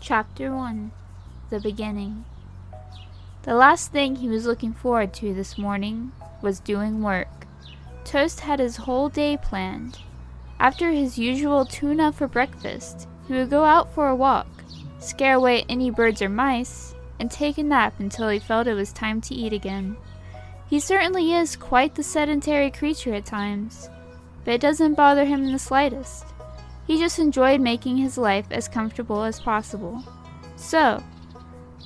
Chapter 1. The Beginning. The last thing he was looking forward to this morning was doing work. Toast had his whole day planned. After his usual tuna for breakfast, he would go out for a walk, scare away any birds or mice, and take a nap until he felt it was time to eat again. He certainly is quite the sedentary creature at times, but it doesn't bother him in the slightest. He just enjoyed making his life as comfortable as possible. So,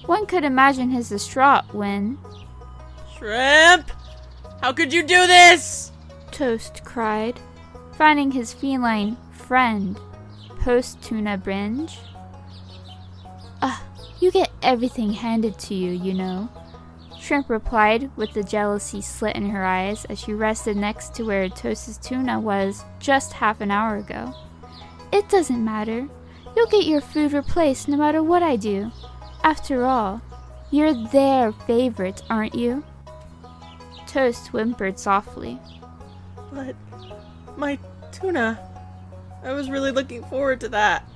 one could imagine his distraught when... Shrimp! How could you do this? Toast cried, finding his feline friend post-tuna binge. You get everything handed to you, you know. Shrimp replied with the jealousy slit in her eyes as she rested next to where Toast's tuna was just half an hour ago. It doesn't matter. You'll get your food replaced no matter what I do. After all, you're their favorite, aren't you? Toast whimpered softly. But my tuna, I was really looking forward to that.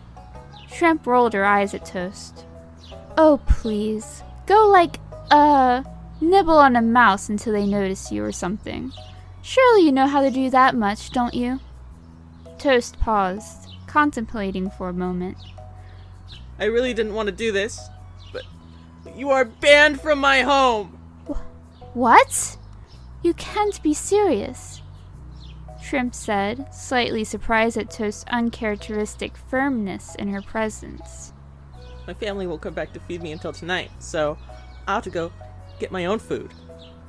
Shrimp rolled her eyes at Toast. Oh, please. Go nibble on a mouse until they notice you or something. Surely you know how to do that much, don't you? Toast paused, contemplating for a moment. I really didn't want to do this, but you are banned from my home! What? You can't be serious, Shrimp said, slightly surprised at Toast's uncharacteristic firmness in her presence. My family won't come back to feed me until tonight, so I'll have to go get my own food.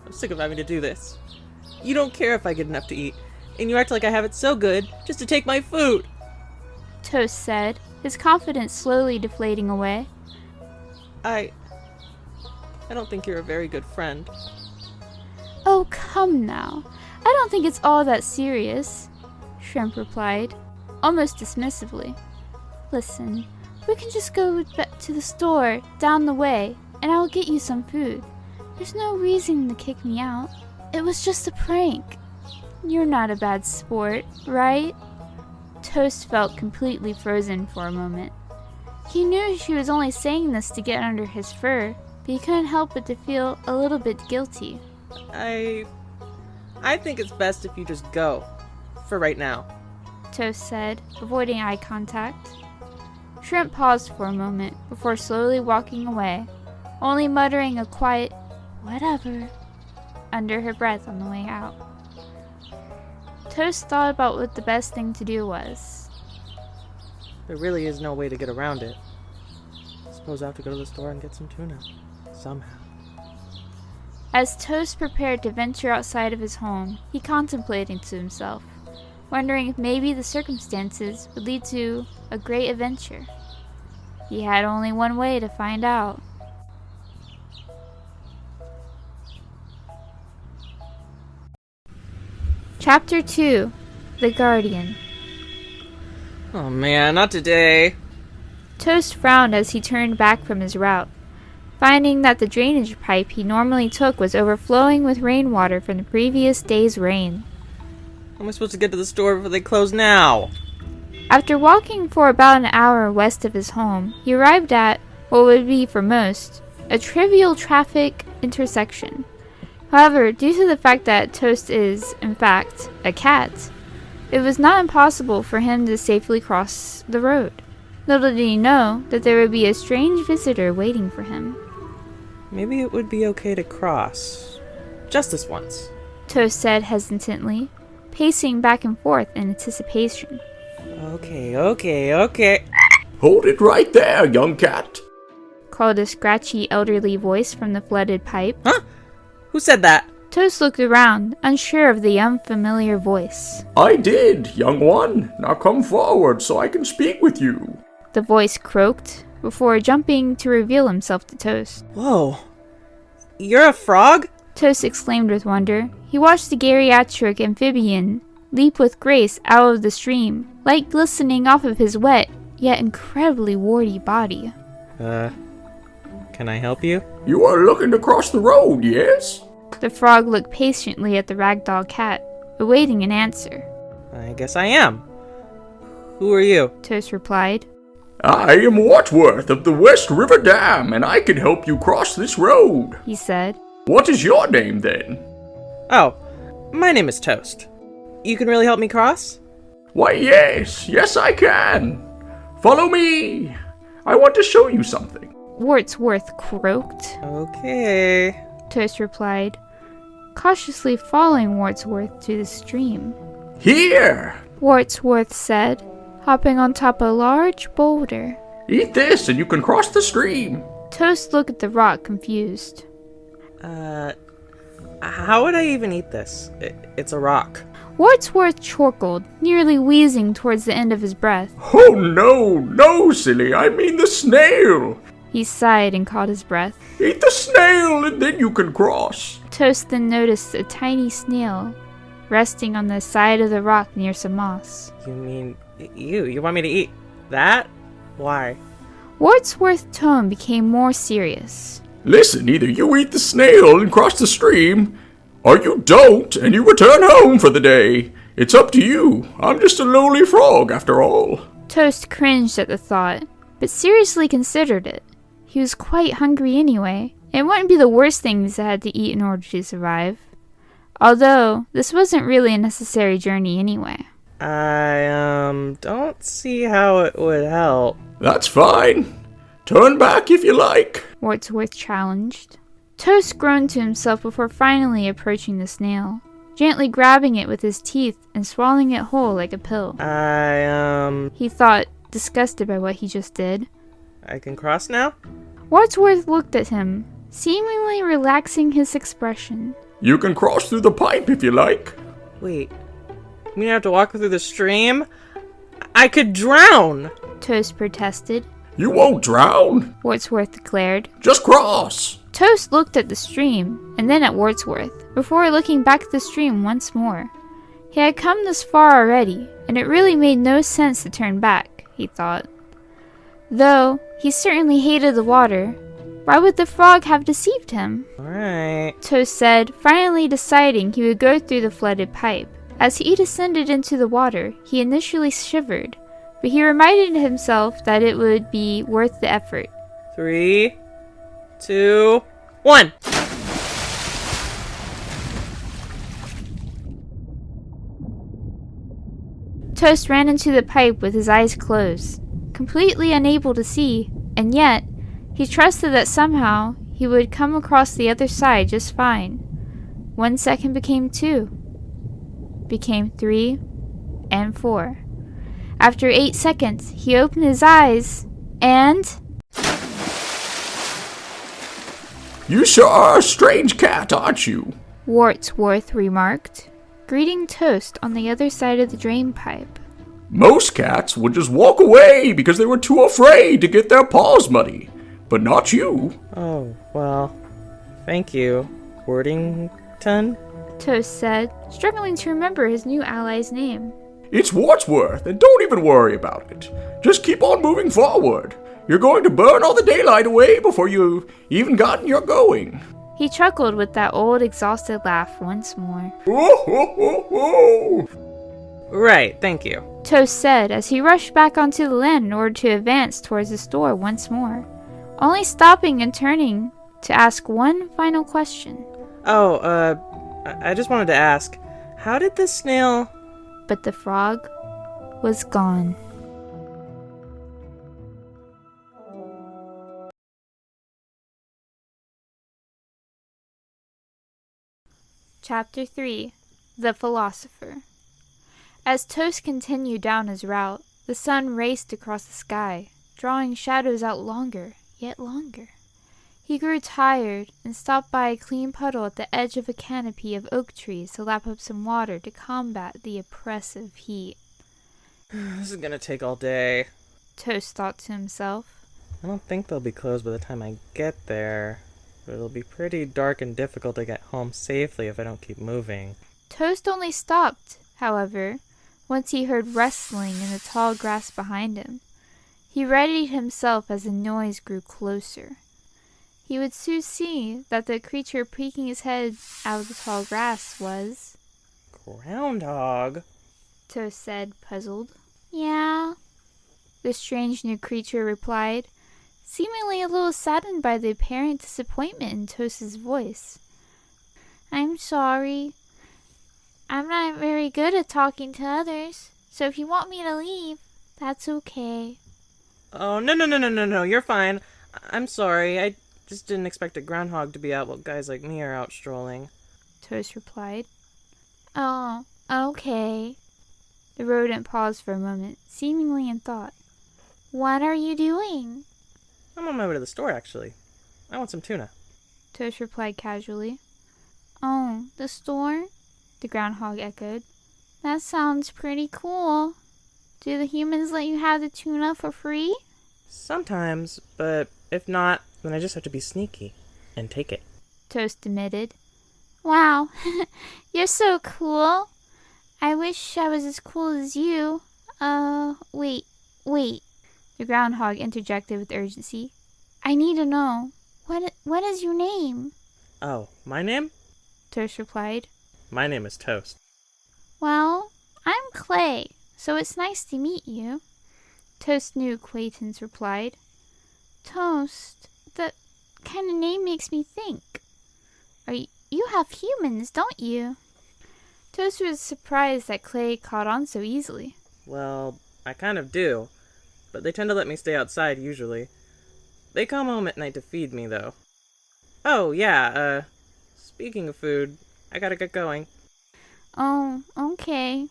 I'm sick of having to do this. You don't care if I get enough to eat, and you act like I have it so good just to take my food! Toast said, his confidence slowly deflating away. I don't think you're a very good friend. Oh, come now. I don't think it's all that serious, Shrimp replied, almost dismissively. Listen, we can just go back to the store down the way, and I'll get you some food. There's no reason to kick me out. It was just a prank. You're not a bad sport, right? Toast felt completely frozen for a moment. He knew she was only saying this to get under his fur, but he couldn't help but to feel a little bit guilty. I think it's best if you just go. For right now. Toast said, avoiding eye contact. Shrimp paused for a moment before slowly walking away, only muttering a quiet, "Whatever," under her breath on the way out. Toast thought about what the best thing to do was. There really is no way to get around it. I suppose I have to go to the store and get some tuna. Somehow. As Toast prepared to venture outside of his home, he contemplated to himself, wondering if maybe the circumstances would lead to a great adventure. He had only one way to find out. Chapter 2. The Guardian. Oh man, not today. Toast frowned as he turned back from his route, finding that the drainage pipe he normally took was overflowing with rainwater from the previous day's rain. How am I supposed to get to the store before they close now? After walking for about an hour west of his home, he arrived at what would be, for most, a trivial traffic intersection. However, due to the fact that Toast is, in fact, a cat, it was not impossible for him to safely cross the road. Little did he know that there would be a strange visitor waiting for him. Maybe it would be okay to cross. Just this once. Toast said hesitantly, pacing back and forth in anticipation. Okay. Hold it right there, young cat. Called a scratchy elderly voice from the flooded pipe. Huh? Who said that? Toast looked around, unsure of the unfamiliar voice. I did, young one. Now come forward so I can speak with you. The voice croaked, before jumping to reveal himself to Toast. Whoa. You're a frog? Toast exclaimed with wonder. He watched the geriatric amphibian leap with grace out of the stream, light glistening off of his wet, yet incredibly warty body. Can I help you? You are looking to cross the road, yes? The frog looked patiently at the ragdoll cat, awaiting an answer. I guess I am. Who are you? Toast replied. I am Wadsworth of the West River Dam, and I can help you cross this road. he said. What is your name, then? Oh, my name is Toast. You can really help me cross? Why, yes, I can. Follow me. I want to show you something. Wordsworth croaked. Okay. Toast replied, cautiously following Wordsworth to the stream. Here, Wordsworth said, hopping on top a large boulder. eat this and you can cross the stream. Toast looked at the rock, confused. How would I even eat this? It's a rock. Wordsworth chortled, nearly wheezing towards the end of his breath. Oh, no, silly, I mean the snail. He sighed and caught his breath. Eat the snail and then you can cross. Toast then noticed a tiny snail resting on the side of the rock near some moss. You mean you want me to eat that? Why? Wordsworth's tone became more serious. Listen, either you eat the snail and cross the stream, or you don't and you return home for the day. It's up to you. I'm just a lowly frog after all. Toast cringed at the thought, but seriously considered it. He was quite hungry anyway. It wouldn't be the worst things he had to eat in order to survive. Although, this wasn't really a necessary journey anyway. I, don't see how it would help. That's fine. Turn back if you like. Wordsworth challenged. Toast groaned to himself before finally approaching the snail, gently grabbing it with his teeth and swallowing it whole like a pill. He thought, disgusted by what he just did. I can cross now? Wordsworth looked at him, seemingly relaxing his expression. You can cross through the pipe if you like. Wait, you mean I have to walk through the stream? I could drown! Toast protested. You won't drown. Wordsworth declared. Just cross. Toast looked at the stream, and then at Wordsworth, before looking back at the stream once more. He had come this far already, and it really made no sense to turn back, he thought. Though, he certainly hated the water. Why would the frog have deceived him? Alright. Toast said, finally deciding he would go through the flooded pipe. As he descended into the water, he initially shivered, but he reminded himself that it would be worth the effort. 3, 2, 1! Toast ran into the pipe with his eyes closed, completely unable to see, and yet, he trusted that somehow he would come across the other side just fine. 1 second became 2, became 3, and 4. After 8 seconds, he opened his eyes, and... You sure are a strange cat, aren't you? Wordsworth remarked, greeting Toast on the other side of the drain pipe. Most cats would just walk away because they were too afraid to get their paws muddy. But not you. Oh, well, thank you, Worthington? Toast said, struggling to remember his new ally's name. It's Wadsworth, and don't even worry about it. Just keep on moving forward. You're going to burn all the daylight away before you've even gotten your going. He chuckled with that old exhausted laugh once more. Oh, ho, ho, ho. Right, thank you. Toast said as he rushed back onto the land in order to advance towards the store once more, only stopping and turning to ask one final question. Oh, I just wanted to ask, how did the snail... But the frog was gone. Chapter 3. The Philosopher. As Toast continued down his route, the sun raced across the sky, drawing shadows out longer, yet longer. He grew tired and stopped by a clean puddle at the edge of a canopy of oak trees to lap up some water to combat the oppressive heat. This is gonna take all day. Toast thought to himself. I don't think they'll be closed by the time I get there. But it'll be pretty dark and difficult to get home safely if I don't keep moving. Toast only stopped, however, once he heard rustling in the tall grass behind him. He readied himself as the noise grew closer. He would soon see that the creature peeking his head out of the tall grass was... Groundhog? Toast said, puzzled. Yeah. the strange new creature replied, seemingly a little saddened by the apparent disappointment in Toast's voice. I'm sorry. I'm not very good at talking to others, so if you want me to leave, that's okay. Oh, no, you're fine. I'm sorry, I just didn't expect a groundhog to be out while guys like me are out strolling. Toast replied. Oh, okay. The rodent paused for a moment, seemingly in thought. What are you doing? I'm on my way to the store, actually. I want some tuna. Toast replied casually. Oh, the store? The groundhog echoed. That sounds pretty cool. Do the humans let you have the tuna for free? Sometimes, but if not, then I just have to be sneaky and take it. Toast admitted. Wow, you're so cool. I wish I was as cool as you. Wait. The groundhog interjected with urgency. I need to know. What is your name? Oh, my name? Toast replied. My name is Toast. Well, I'm Clay, so it's nice to meet you. Toast's new acquaintance replied. Toast, that kind of name makes me think. You have humans, don't you? Toast was surprised that Clay caught on so easily. Well, I kind of do, but they tend to let me stay outside usually. They come home at night to feed me, though. Oh, yeah, speaking of food, I gotta get going. Oh, okay,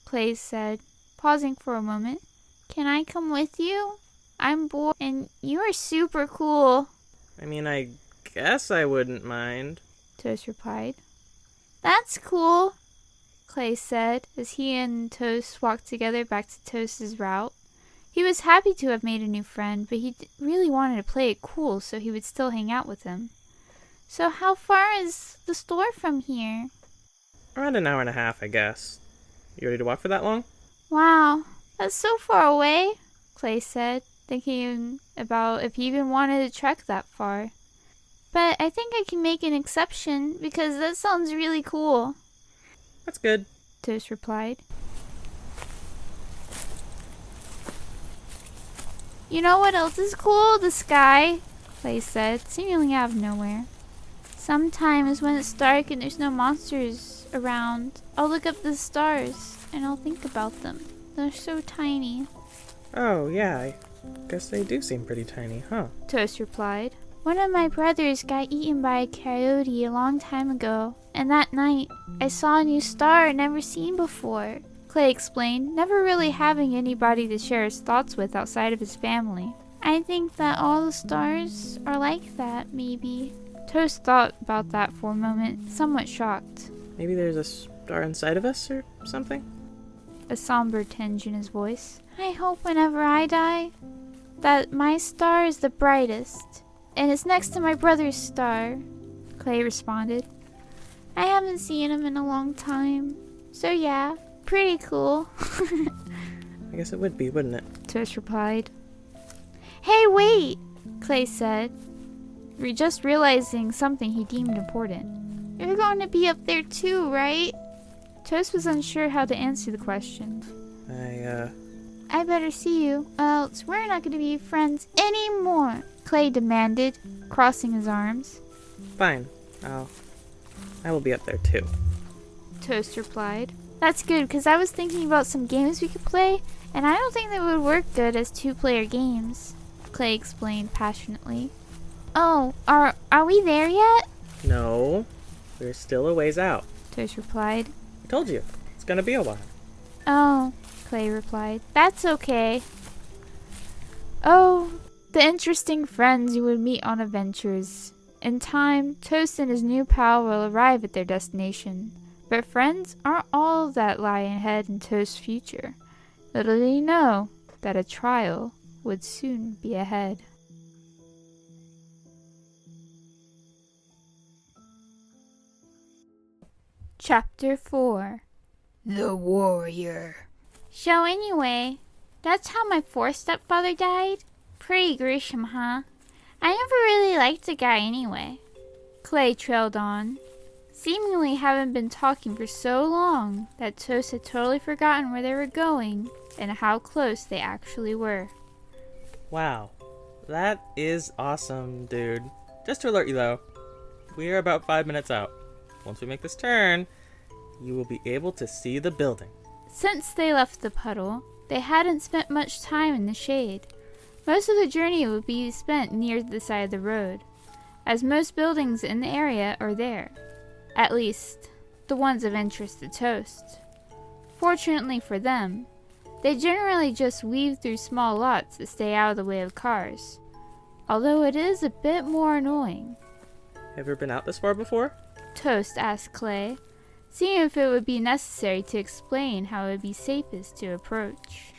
Clay said, pausing for a moment. Can I come with you? I'm bored, and you are super cool. I mean, I guess I wouldn't mind. Toast replied. That's cool, Clay said, as he and Toast walked together back to Toast's route. He was happy to have made a new friend, but he really wanted to play it cool so he would still hang out with him. So how far is the store from here? Around an hour and a half, I guess. You ready to walk for that long? Wow, that's so far away, Clay said, thinking about if he even wanted to trek that far. But I think I can make an exception because that sounds really cool, That's good. Toast replied. You know what else is cool? The sky, Clay said, seemingly out of nowhere. Sometimes when it's dark and there's no monsters around, I'll look up the stars and I'll think about them. They're so tiny, Oh, yeah, I guess they do seem pretty tiny, huh? Toast replied. One of my brothers got eaten by a coyote a long time ago, and that night I saw a new star I'd never seen before, Clay explained, never really having anybody to share his thoughts with outside of his family. I think that all the stars are like that, maybe. Toast thought about that for a moment, somewhat shocked. Maybe there's a star inside of us or something? A somber tinge in his voice. I hope whenever I die, that my star is the brightest, and it's next to my brother's star, Clay responded. I haven't seen him in a long time, so yeah, pretty cool. I guess it would be, wouldn't it? Toast replied. Hey, wait, Clay said, just realizing something he deemed important. You're going to be up there too, right? Toast was unsure how to answer the question. I better see you, else we're not going to be friends anymore, Clay demanded, crossing his arms. Fine. I will be up there too. Toast replied. That's good, because I was thinking about some games we could play, and I don't think they would work good as two-player games, Clay explained passionately. Oh, are we there yet? No, we're still a ways out. Toast replied. I told you, it's gonna be a while. Oh, Clay replied. That's okay. Oh, the interesting friends you would meet on adventures. In time, Toast and his new pal will arrive at their destination. But friends aren't all that lie ahead in Toast's future. Little did he know that a trial would soon be ahead. Chapter 4. The Warrior. So anyway, that's how my fourth stepfather died? Pretty gruesome, huh? I never really liked the guy anyway. Clay trailed on. seemingly having been talking for so long that Toast had totally forgotten where they were going and how close they actually were. Wow, that is awesome, dude. Just to alert you though, we are about 5 minutes out. Once we make this turn, you will be able to see the building. Since they left the puddle, they hadn't spent much time in the shade. Most of the journey would be spent near the side of the road, as most buildings in the area are there. At least, the ones of interest to Toast. Fortunately for them, they generally just weave through small lots to stay out of the way of cars, although it is a bit more annoying. Have you ever been out this far before? Toast asked Clay, seeing if it would be necessary to explain how it would be safest to approach.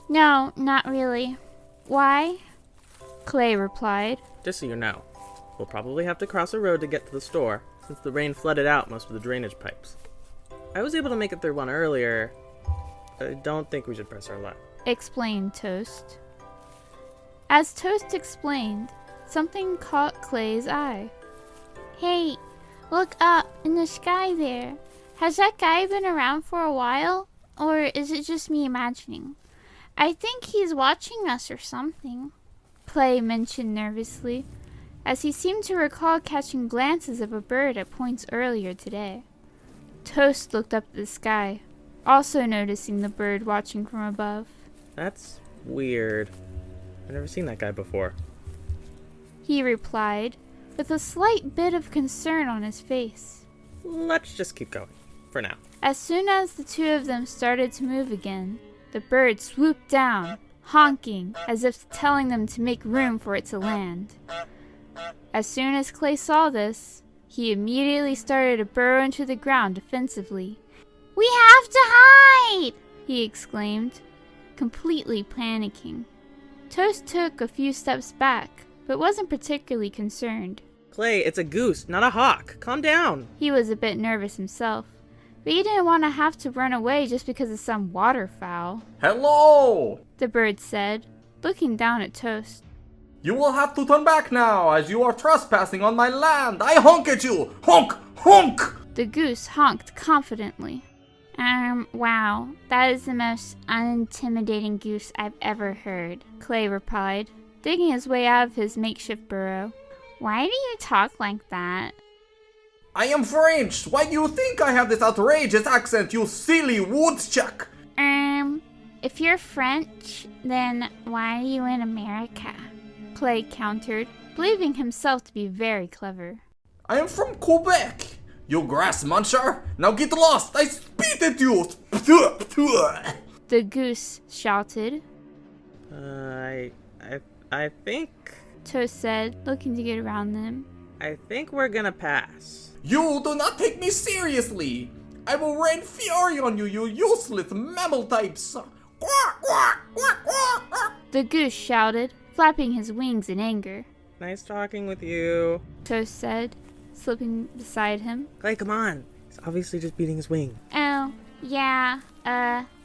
No, not really. Why? Clay replied. Just so you know, we'll probably have to cross a road to get to the store, since the rain flooded out most of the drainage pipes. I was able to make it through one earlier. I don't think we should press our luck. Explained Toast. As Toast explained, something caught Clay's eye. Hey, look up in the sky there. Has that guy been around for a while? Or is it just me imagining? I think he's watching us or something, Clay mentioned nervously, as he seemed to recall catching glances of a bird at points earlier today. Toast looked up at the sky, also noticing the bird watching from above. That's weird. I've never seen that guy before. He replied, with a slight bit of concern on his face. Let's just keep going, for now. As soon as the two of them started to move again, the bird swooped down, honking, as if telling them to make room for it to land. As soon as Clay saw this, he immediately started to burrow into the ground defensively. "We have to hide!" he exclaimed, completely panicking. Toast took a few steps back, but wasn't particularly concerned. Clay, it's a goose, not a hawk. Calm down. He was a bit nervous himself, but he didn't want to have to run away just because of some waterfowl. Hello! The bird said, looking down at Toast. You will have to turn back now, as you are trespassing on my land. I honk at you! Honk! Honk! The goose honked confidently. Wow, that is the most unintimidating goose I've ever heard, Clay replied, digging his way out of his makeshift burrow. Why do you talk like that? I am French! Why do you think I have this outrageous accent, you silly woodchuck? If you're French, then why are you in America? Clay countered, believing himself to be very clever. I am from Quebec! You grass muncher! Now get lost! I spit at you! The goose shouted. I think... Toast said, looking to get around them. I think we're gonna pass. You do not take me seriously! I will rain fury on you, you useless mammal types! Quack, quack, quack, quack, quack. The goose shouted, flapping his wings in anger. Nice talking with you. Toast said, slipping beside him. Clay, come on. He's obviously just beating his wing. Oh, yeah,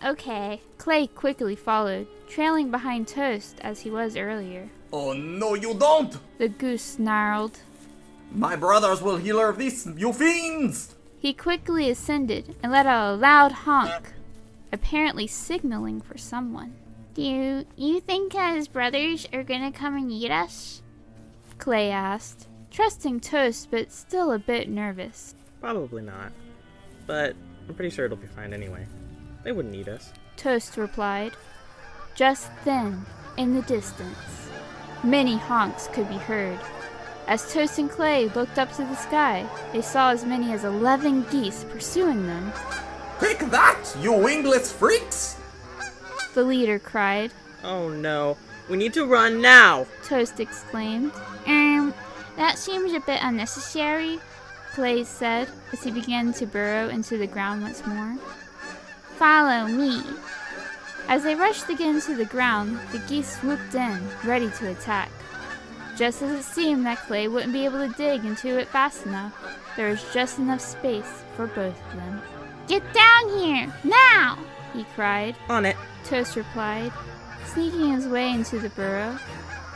okay. Clay quickly followed, trailing behind Toast as he was earlier. Oh no, you don't! The goose snarled. My brothers will hear of this, you fiends! He quickly ascended and let out a loud honk, apparently signaling for someone. Do you think his brothers are gonna come and eat us? Clay asked, trusting Toast but still a bit nervous. Probably not. But I'm pretty sure it'll be fine anyway. They wouldn't eat us. Toast replied. Just then, in the distance, many honks could be heard. As Toast and Clay looked up to the sky, they saw as many as 11 geese pursuing them. Take that, you wingless freaks! The leader cried. Oh no. We need to run now! Toast exclaimed. That seems a bit unnecessary, Clay said as he began to burrow into the ground once more. Follow me. As they rushed again to the ground, the geese swooped in, ready to attack. Just as it seemed that Clay wouldn't be able to dig into it fast enough, there was just enough space for both of them. Get down here, now! He cried. On it. Toast replied, sneaking his way into the burrow.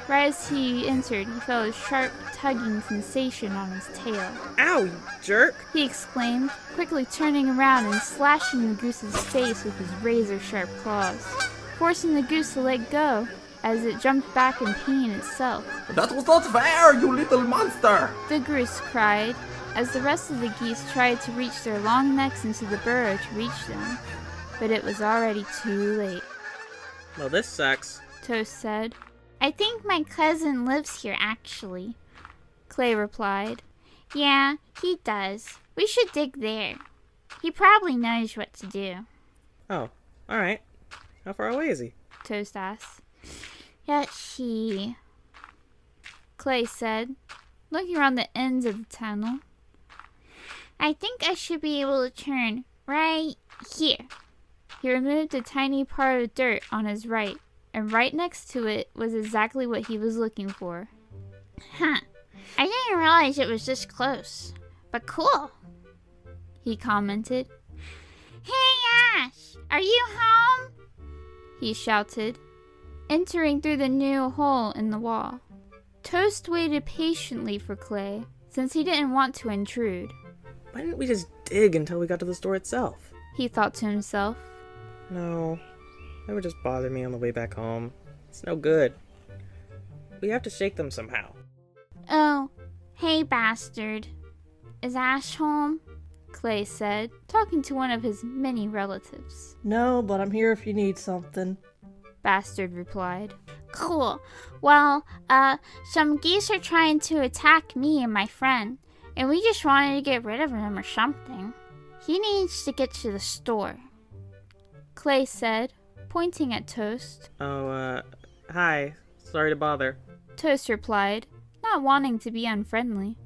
Right as he entered, he felt a sharp, tugging sensation on his tail. Ow, you jerk! He exclaimed, quickly turning around and slashing the goose's face with his razor-sharp claws, forcing the goose to let go as it jumped back in pain itself. That was not fair, you little monster! The goose cried, as the rest of the geese tried to reach their long necks into the burrow to reach them. But it was already too late. Well, this sucks. Toast said. I think my cousin lives here, actually, Clay replied. Yeah, he does. We should dig there. He probably knows what to do. Oh, alright. How far away is he? Toast asked. Let's see, Clay said, looking around the ends of the tunnel. I think I should be able to turn right here. He removed a tiny part of dirt on his right, and right next to it was exactly what he was looking for. Huh. I didn't realize it was this close. But cool, he commented. Hey Ash, are you home? He shouted, entering through the new hole in the wall. Toast waited patiently for Clay, since he didn't want to intrude. Why didn't we just dig until we got to the store itself? He thought to himself. No, that would just bother me on the way back home. It's no good. We have to shake them somehow. Oh, hey bastard. Is Ash home? Clay said, talking to one of his many relatives. No, but I'm here if you need something. Bastard replied. Cool. Well, some geese are trying to attack me and my friend, and we just wanted to get rid of him or something. He needs to get to the store, Clay said, pointing at Toast. Oh, hi. Sorry to bother. Toast replied, not wanting to be unfriendly.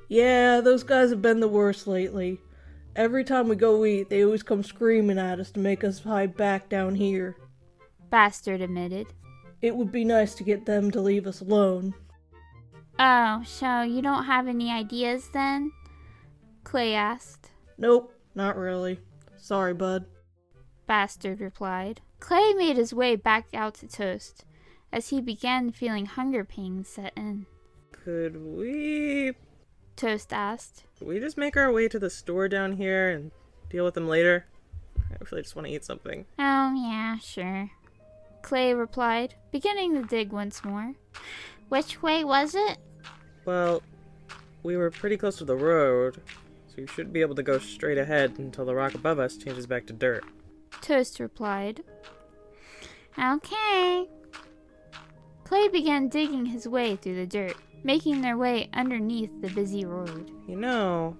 Yeah, those guys have been the worst lately. Every time we go eat, they always come screaming at us to make us hide back down here. Bastard admitted. It would be nice to get them to leave us alone. Oh, so you don't have any ideas then? Clay asked. Nope, not really. Sorry, bud. Bastard replied. Clay made his way back out to Toast, as he began feeling hunger pains set in. Could we Toast asked. just make our way to the store down here and deal with them later? I really just want to eat something. Oh, yeah, sure, Clay replied, beginning to dig once more. Which way was it? Well, we were pretty close to the road, so you should be able to go straight ahead until the rock above us changes back to dirt. Toast replied. Okay. Clay began digging his way through the dirt, making their way underneath the busy road. You know,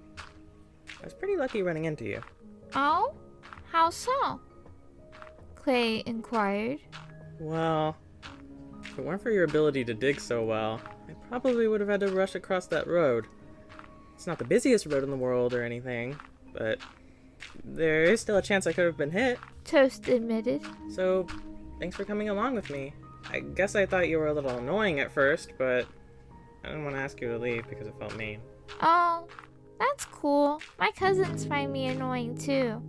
I was pretty lucky running into you. Oh? How so? Clay inquired. Well, if it weren't for your ability to dig so well, I probably would have had to rush across that road. It's not the busiest road in the world or anything, but there is still a chance I could have been hit. Toast admitted. So, thanks for coming along with me. I guess I thought you were a little annoying at first, but I didn't want to ask you to leave because it felt mean. Oh, that's cool. My cousins find me annoying too,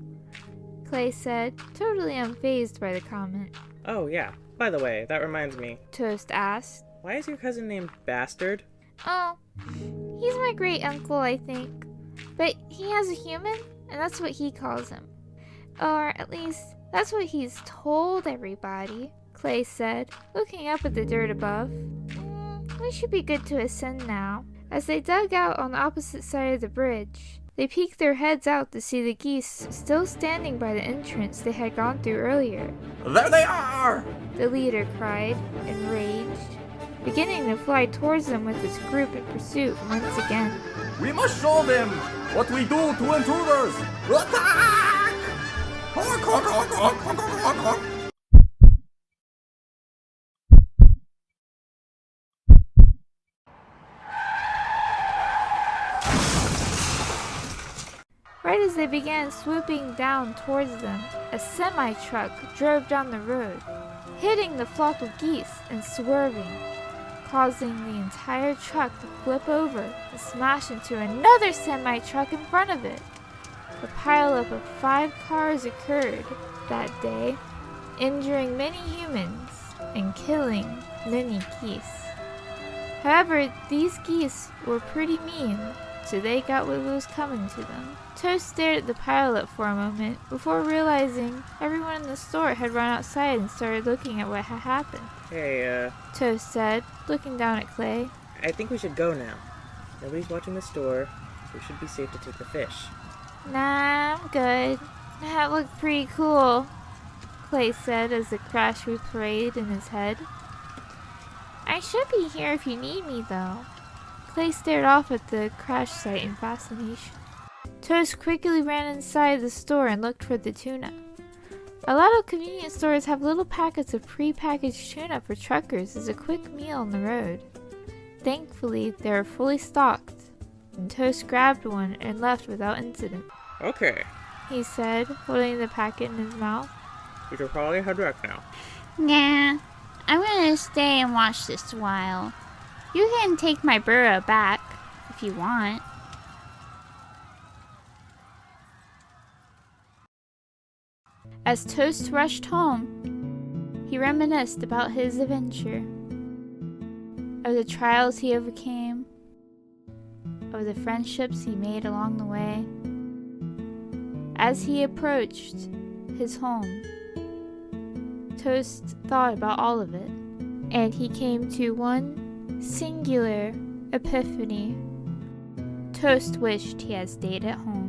Clay said, totally unfazed by the comment. Oh, yeah. By the way, that reminds me. Toast asked. Why is your cousin named Bastard? Oh, he's my great uncle, I think. But he has a human, and that's what he calls him. Or at least, that's what he's told everybody, Clay said, looking up at the dirt above. We should be good to ascend now. As they dug out on the opposite side of the bridge, they peeked their heads out to see the geese still standing by the entrance they had gone through earlier. There they are! The leader cried, enraged, beginning to fly towards them with his group in pursuit once again. We must show them what we do to intruders! Attack! Honk, honk, honk, honk, honk, honk, honk. Right as they began swooping down towards them, a semi-truck drove down the road, hitting the flock of geese and swerving, causing the entire truck to flip over and smash into another semi-truck in front of it. A pileup of 5 cars occurred that day, injuring many humans and killing many geese. However, these geese were pretty mean, so they got what was coming to them. Toast stared at the pilot for a moment before realizing everyone in the store had run outside and started looking at what had happened. Hey, Toast said, looking down at Clay. I think we should go now. Nobody's watching the store, so it should be safe to take the fish. Nah, I'm good. That looked pretty cool, Clay said as the crash replayed in his head. I should be here if you need me, though. Clay stared off at the crash site in fascination. Toast quickly ran inside the store and looked for the tuna. A lot of convenience stores have little packets of pre-packaged tuna for truckers as a quick meal on the road. Thankfully, they were fully stocked, and Toast grabbed one and left without incident. Okay, He said, holding the packet in his mouth. we should probably head back now. Nah, I'm gonna stay and watch this a while. You can take my burro back, if you want. As Toast rushed home, he reminisced about his adventure, of the trials he overcame, of the friendships he made along the way. As he approached his home, Toast thought about all of it, and he came to one singular epiphany. Toast wished he had stayed at home.